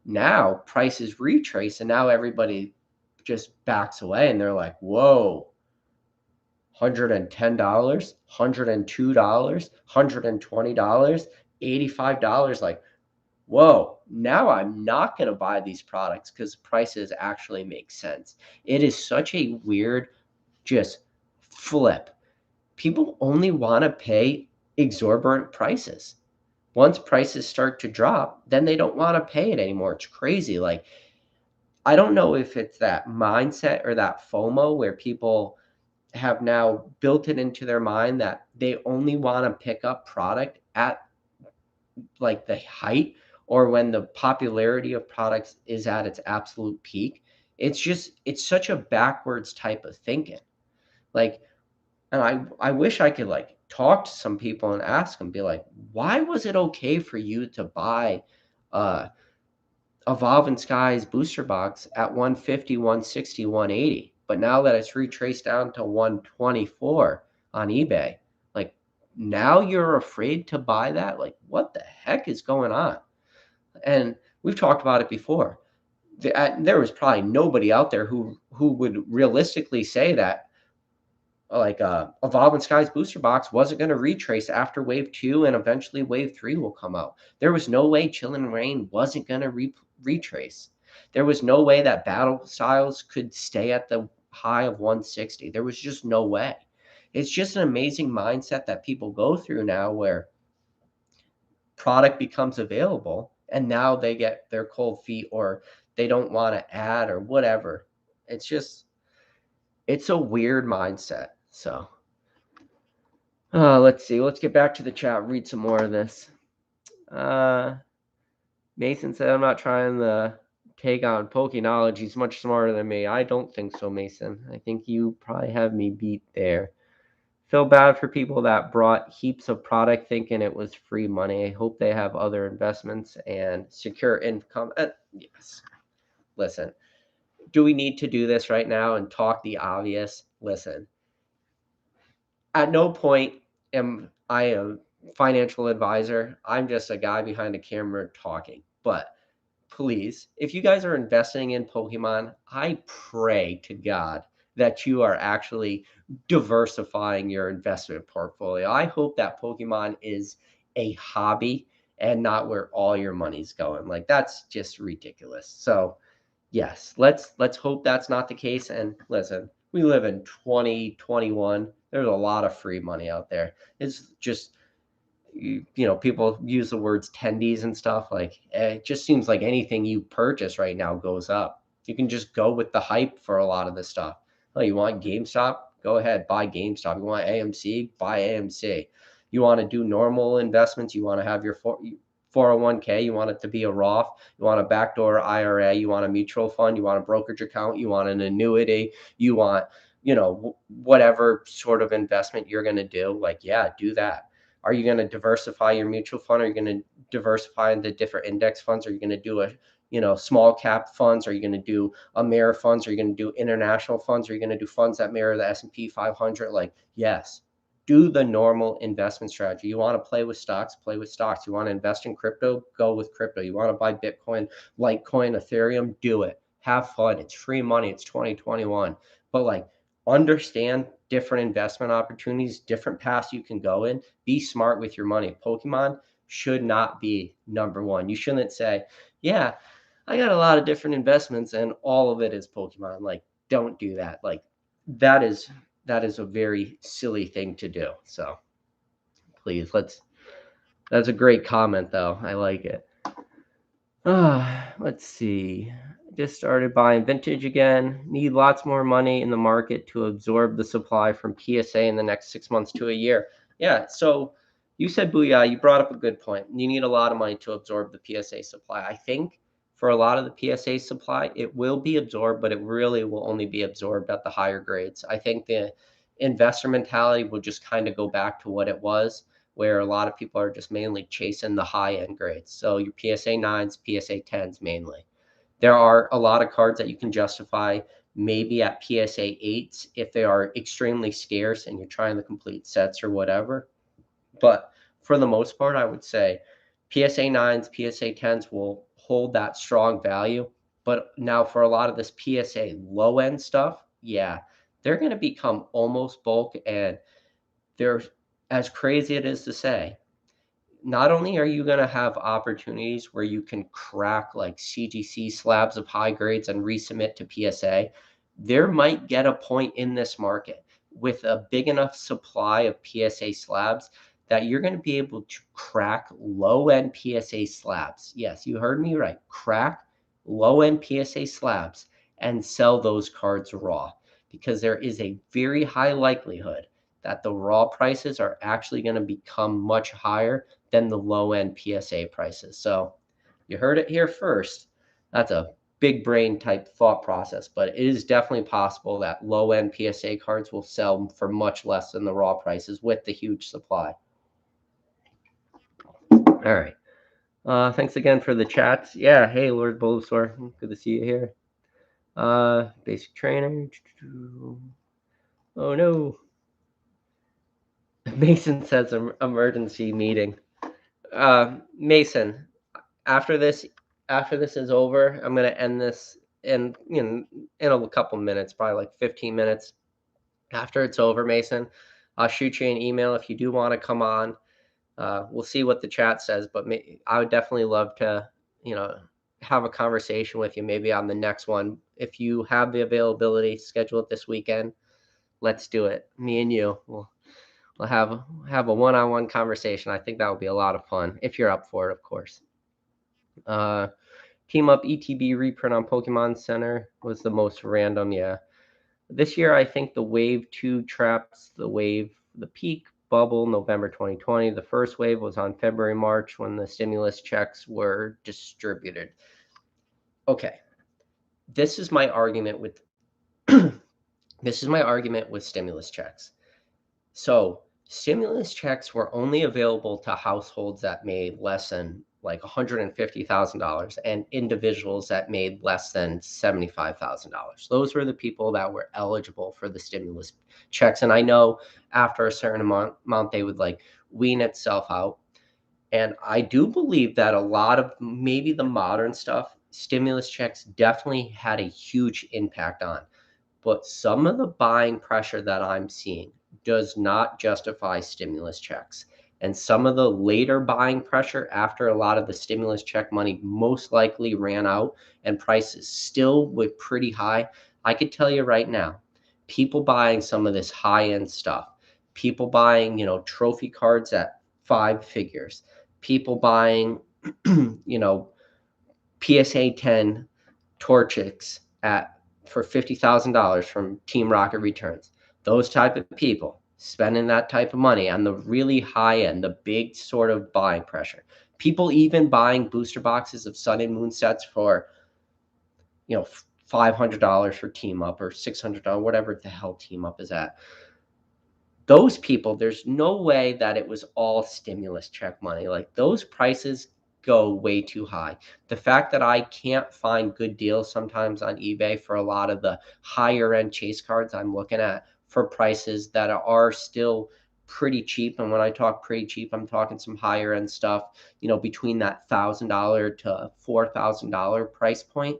Now prices retrace, and now everybody just backs away and they're like, whoa, $110, $102, $120, $85. Like, whoa, now I'm not going to buy these products because prices actually make sense. It is such a weird, just flip. People only want to pay exorbitant prices. Once prices start to drop, then they don't want to pay it anymore. It's crazy. Like, I don't know if it's that mindset or that FOMO where people have now built it into their mind that they only want to pick up product at like the height or when the popularity of products is at its absolute peak. It's such a backwards type of thinking. Like, and I wish I could like talk to some people and ask them, be like, why was it okay for you to buy uh Evolving Skies booster box at 150, 160, 180. But now that it's retraced down to 124 on eBay, like now you're afraid to buy that? Like, what the heck is going on? And we've talked about it before. There was probably nobody out there who would realistically say that like Evolving Skies booster box wasn't going to retrace after wave 2 and eventually wave 3 will come out. There was no way Chillin' Rain wasn't going to retrace. There was no way that Battle Styles could stay at the high of 160. There was just no way. It's just an amazing mindset that people go through now where product becomes available and now they get their cold feet or they don't want to add or whatever. It's a weird mindset. So let's see. Let's get back to the chat. Read some more of this. Mason said, I'm not trying to take on Pokenology. He's much smarter than me. I don't think so, Mason. I think you probably have me beat there. Feel bad for people that brought heaps of product thinking it was free money. I hope they have other investments and secure income. Yes. Listen, do we need to do this right now and talk the obvious? Listen, at no point am I a financial advisor. I'm just a guy behind a camera talking. But please, if you guys are investing in Pokemon, I pray to God that you are actually diversifying your investment portfolio. I hope that Pokemon is a hobby and not where all your money's going. Like that's just ridiculous. So, yes, let's hope that's not the case. And listen, we live in 2021. There's a lot of free money out there. It's just people use the words tendies and stuff. Like it just seems like anything you purchase right now goes up. You can just go with the hype for a lot of this stuff. Oh, you want GameStop? Go ahead, buy GameStop. You want AMC? Buy AMC. You want to do normal investments? You want to have your 401k? You want it to be a Roth? You want a backdoor IRA? You want a mutual fund? You want a brokerage account? You want an annuity? You want, whatever sort of investment you're going to do? Like, yeah, do that. Are you going to diversify your mutual fund? Are you going to diversify into different index funds? Are you going to do small cap funds? Are you going to do a mirror funds? Are you going to do international funds? Are you going to do funds that mirror the S&P 500? Like, yes, do the normal investment strategy. You want to play with stocks? Play with stocks. You want to invest in crypto? Go with crypto. You want to buy Bitcoin, Litecoin, Ethereum? Do it. Have fun. It's free money. It's 2021. But like, understand different investment opportunities, different paths you can go in. Be smart with your money. Pokemon should not be number one. You shouldn't say, yeah, I got a lot of different investments and all of it is Pokemon. Like, don't do that. Like, that is a very silly thing to do. So please, that's a great comment though. I like it. Let's see. Just started buying vintage again. Need lots more money in the market to absorb the supply from PSA in the next 6 months to a year. Yeah, so you said Booyah, you brought up a good point. You need a lot of money to absorb the PSA supply. I think for a lot of the PSA supply, it will be absorbed, but it really will only be absorbed at the higher grades. I think the investor mentality will just kind of go back to what it was, where a lot of people are just mainly chasing the high end grades. So your PSA 9s, PSA 10s mainly. There are a lot of cards that you can justify maybe at PSA 8s if they are extremely scarce and you're trying the complete sets or whatever. But for the most part, I would say PSA 9s, PSA 10s will hold that strong value. But now for a lot of this PSA low end stuff, yeah, they're going to become almost bulk. And they're, as crazy it is to say, not only are you going to have opportunities where you can crack like CGC slabs of high grades and resubmit to PSA, there might get a point in this market with a big enough supply of PSA slabs that you're going to be able to crack low end PSA slabs. Yes, you heard me right. Crack low end PSA slabs and sell those cards raw because there is a very high likelihood that the raw prices are actually going to become much higher than the low end PSA prices. So you heard it here first. That's a big brain type thought process, but it is definitely possible that low end PSA cards will sell for much less than the raw prices with the huge supply. All right. Thanks again for the chats. Yeah. Hey, Lord Bulbasaur. Good to see you here. Basic trainer. Oh no. Mason says emergency meeting. Mason, after this is over, I'm gonna end this in a couple minutes, probably like 15 minutes. After it's over, Mason, I'll shoot you an email if you do want to come on. We'll see what the chat says, but I would definitely love to, have a conversation with you maybe on the next one. If you have the availability, schedule it this weekend. Let's do it. Me and you. We'll have a one-on-one conversation. I think that would be a lot of fun if you're up for it, of course. Team Up ETB reprint on Pokemon Center was the most random. Yeah, this year I think the Wave 2 traps the peak bubble November 2020. The first wave was on February, March when the stimulus checks were distributed. Okay, this is my argument with stimulus checks. So stimulus checks were only available to households that made less than like $150,000 and individuals that made less than $75,000. Those were the people that were eligible for the stimulus checks. And I know after a certain amount they would like wean itself out. And I do believe that a lot of maybe the modern stuff, stimulus checks definitely had a huge impact on. but some of the buying pressure that I'm seeing does not justify stimulus checks. And some of the later buying pressure after a lot of the stimulus check money most likely ran out and prices still were pretty high. I could tell you right now, people buying some of this high end stuff, people buying, trophy cards at five figures, people buying, you know, PSA 10 Torchics at for $50,000 from Team Rocket Returns. Those type of people spending that type of money on the really high end, the big sort of buying pressure. People even buying booster boxes of Sun and Moon sets for, $500 for Team Up or $600, whatever the hell Team Up is at. Those people, there's no way that it was all stimulus check money. Like those prices go way too high. The fact that I can't find good deals sometimes on eBay for a lot of the higher end chase cards I'm looking at for prices that are still pretty cheap. And when I talk pretty cheap, I'm talking some higher end stuff, between that $1,000 to $4,000 price point.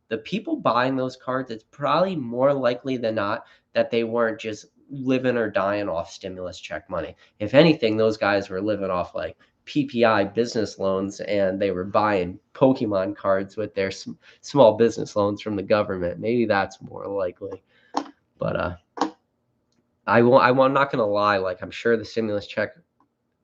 The people buying those cards, it's probably more likely than not that they weren't just living or dying off stimulus check money. If anything, those guys were living off like PPI business loans and they were buying Pokemon cards with their small business loans from the government. Maybe that's more likely. But I'm not gonna lie. Like I'm sure the stimulus check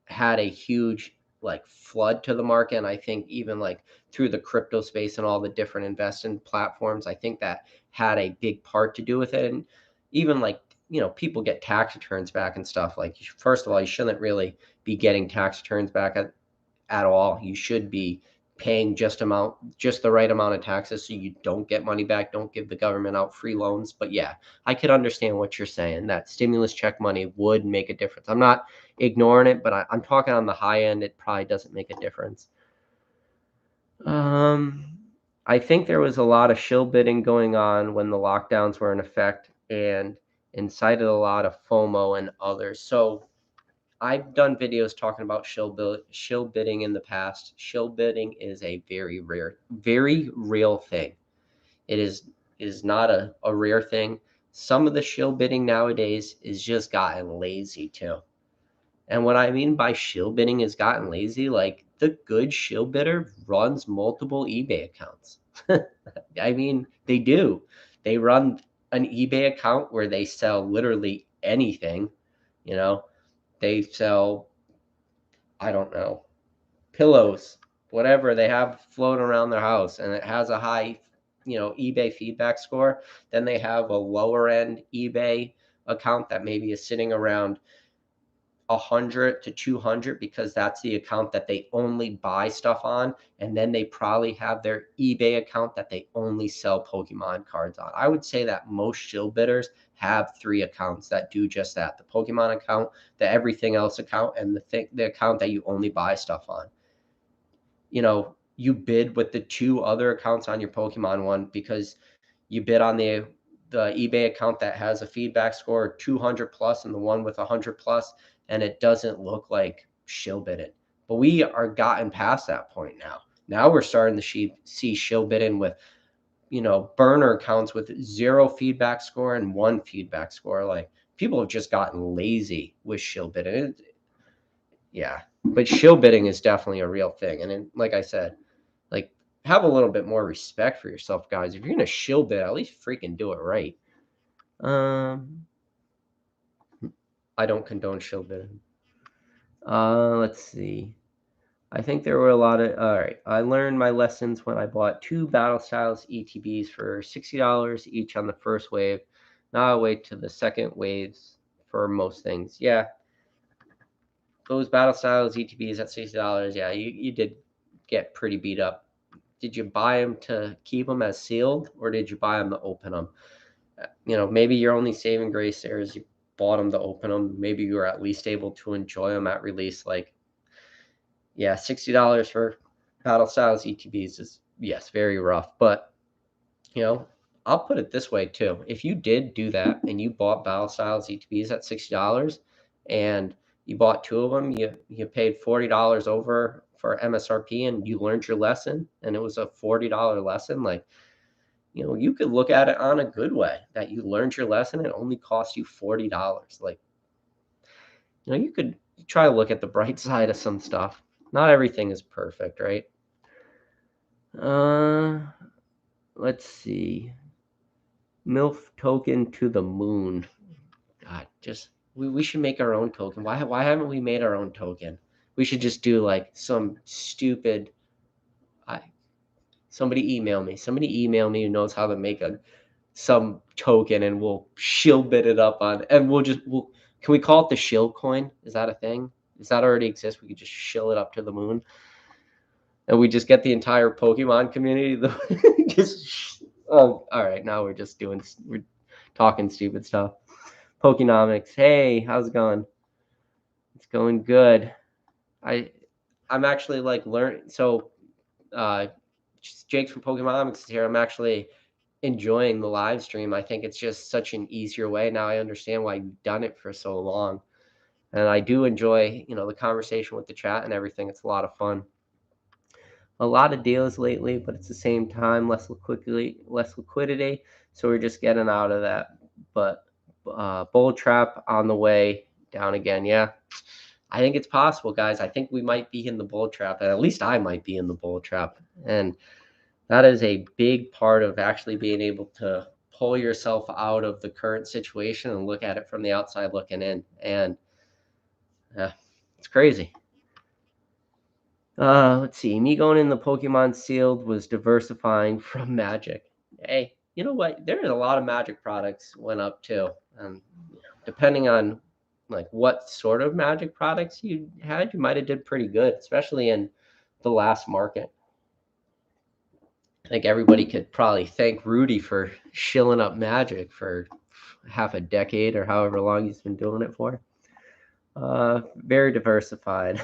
had a huge like flood to the market, and I think even like through the crypto space and all the different investing platforms, I think that had a big part to do with it. And even like, people get tax returns back and stuff. Like first of all, you shouldn't really be getting tax returns back at all. You should be paying just the right amount of taxes so you don't get money back, don't give the government out free loans. But yeah, I could understand what you're saying. That stimulus check money would make a difference. I'm not ignoring it, but I'm talking on the high end, it probably doesn't make a difference. Um, I think there was a lot of shill bidding going on when the lockdowns were in effect and incited a lot of FOMO and others. So I've done videos talking about shill bidding in the past. Shill bidding is a very rare, very real thing. It is not a rare thing. Some of the shill bidding nowadays is just gotten lazy too. And what I mean by shill bidding is gotten lazy, like the good shill bidder runs multiple eBay accounts. I mean, they do. They run an eBay account where they sell literally anything, you know. They sell, I don't know, pillows, whatever they have floating around their house, and it has a high, eBay feedback score. Then they have a lower end eBay account that maybe is sitting around 100 to 200 because that's the account that they only buy stuff on. And then they probably have their eBay account that they only sell Pokemon cards on. I would say that most shill bidders have three accounts that do just that: the Pokemon account, the everything else account, and the account that you only buy stuff on. You bid with the two other accounts on your Pokemon one because you bid on the eBay account that has a feedback score of 200 plus and the one with 100 plus, and it doesn't look like shill bidding. But we are gotten past that point now. Now we're starting to see shill bidding with, burner accounts with zero feedback score and one feedback score. Like people have just gotten lazy with shill bidding. Yeah, but shill bidding is definitely a real thing. And then, like I said, like have a little bit more respect for yourself, guys. If you're gonna shill bid, at least freaking do it right. I don't condone shill bidding. Let's see. I think there were a lot of. All right, I learned my lessons when I bought two Battle Styles ETBs for $60 each on the first wave. Now I wait to the second waves for most things. Yeah, those Battle Styles ETBs at $60. Yeah, you did get pretty beat up. Did you buy them to keep them as sealed, or did you buy them to open them? Maybe your only saving grace there is you bought them to open them. Maybe you were at least able to enjoy them at release. Like, yeah, $60 for Battle Styles ETBs is, yes, very rough. But, you know, I'll put it this way too. If you did do that and you bought Battle Styles ETBs at $60 and you bought two of them, you paid $40 over for MSRP and you learned your lesson and it was a $40 lesson, like, you could look at it on a good way that you learned your lesson and it only cost you $40. Like, you could try to look at the bright side of some stuff. Not everything is perfect, right? Let's see. MILF token to the moon. God, just we should make our own token. Why haven't we made our own token? We should just do like some stupid. Somebody email me. Somebody email me who knows how to make some token, and we'll shill bid it up on, and we'll. Can we call it the shill coin? Is that a thing? Does that already exist? We could just shill it up to the moon, and we just get the entire Pokemon community. Just all right. Now we're talking stupid stuff. Pokenomics. Hey, how's it going? It's going good. I'm actually like learning. So, Jake from Pokemonomics is here. I'm actually enjoying the live stream. I think it's just such an easier way. Now I understand why you've done it for so long. And I do enjoy, the conversation with the chat and everything. It's a lot of fun. A lot of deals lately, but at the same time, less liquidity. So we're just getting out of that. But bull trap on the way down again. Yeah, I think it's possible, guys. I think we might be in the bull trap, and at least I might be in the bull trap. And that is a big part of actually being able to pull yourself out of the current situation and look at it from the outside looking in. And it's crazy. Let's see. Me going in the Pokemon sealed was diversifying from Magic. Hey, you know what? There's a lot of Magic products went up too. Depending on like what sort of Magic products you had, you might have did pretty good, especially in the last market. I think everybody could probably thank Rudy for shilling up Magic for half a decade or however long he's been doing it for. Very diversified.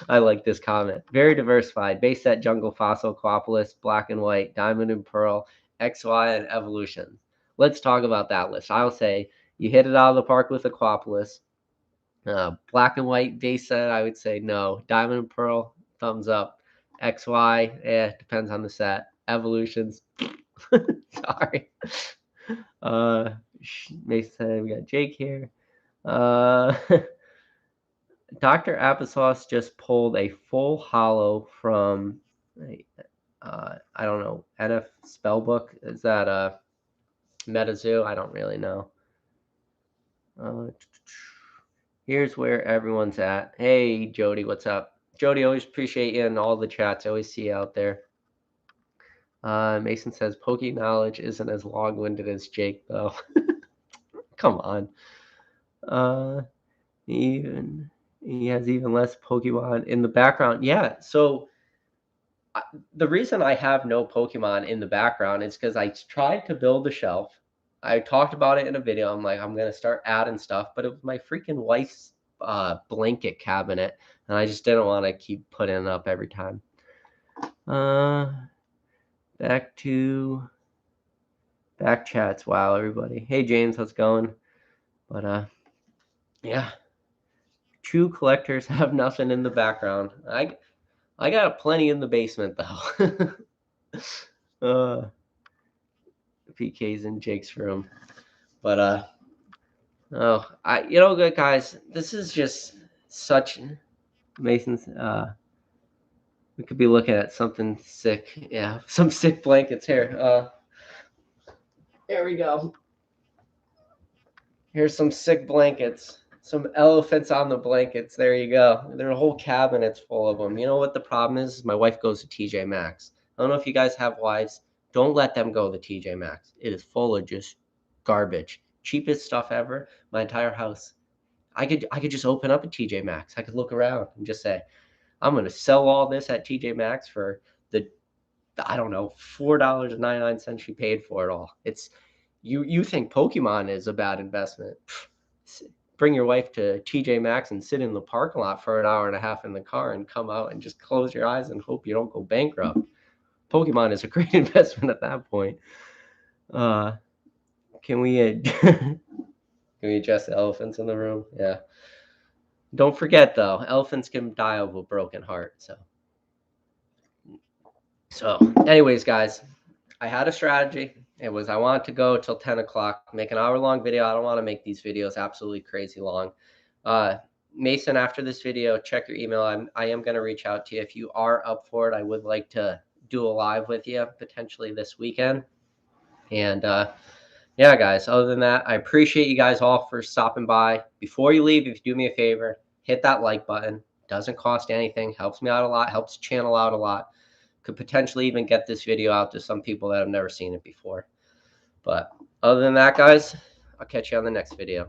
I like this comment. Very diversified. Base set, jungle, fossil, Aquapolis, black and white, diamond and pearl, XY, and evolution. Let's talk about that list. I'll say you hit it out of the park with Aquapolis. Black and white base set, I would say no. Diamond and pearl, thumbs up. XY, depends on the set. Evolutions, sorry. Mason said we got Jake here. Dr. Applesauce just pulled a full hollow from, I don't know, NF Spellbook. Is that a MetaZoo? I don't really know. Here's where everyone's at. Hey, Jody, what's up? Jody, always appreciate you in all the chats. I always see you out there. Mason says, Poke knowledge isn't as long-winded as Jake, though. Come on. He has even less Pokemon in the background. Yeah, so the reason I have no Pokemon in the background is because I tried to build a shelf. I talked about it in a video. I'm like, I'm going to start adding stuff, but it was my freaking wife's blanket cabinet, and I just didn't want to keep putting it up every time. Back chats. Wow, everybody. Hey, James, how's it going? But yeah, true collectors have nothing in the background. I got plenty in the basement though. PK's in Jake's room, but good guys. This is just such Mason's. We could be looking at something sick. Yeah, some sick blankets here. Here we go. Here's some sick blankets. Some elephants on the blankets. There you go. There are whole cabinets full of them. You know what the problem is? My wife goes to TJ Maxx. I don't know if you guys have wives. Don't let them go to TJ Maxx. It is full of just garbage. Cheapest stuff ever. My entire house. I could just open up a TJ Maxx. I could look around and just say, I'm going to sell all this at TJ Maxx for I don't know, $4.99 you paid for it all. It's you think Pokemon is a bad investment. Bring your wife to TJ Maxx and sit in the parking lot for an hour and a half in the car and come out and just close your eyes and hope you don't go bankrupt. Pokemon is a great investment at that point. Can we address the elephants in the room? Yeah. Don't forget though, elephants can die of a broken heart. So anyways, guys, I had a strategy. It was I wanted to go till 10 o'clock, make an hour-long video. I don't want to make these videos absolutely crazy long. Uh, Mason, after this video, check your email. I am going to reach out to you. If you are up for it, I would like to do a live with you potentially this weekend. And yeah, guys, other than that, I appreciate you guys all for stopping by. Before you leave, if you do me a favor, hit that like button. Doesn't cost anything, helps me out a lot, helps the channel out a lot. Could potentially even get this video out to some people that have never seen it before. But other than that, guys, I'll catch you on the next video.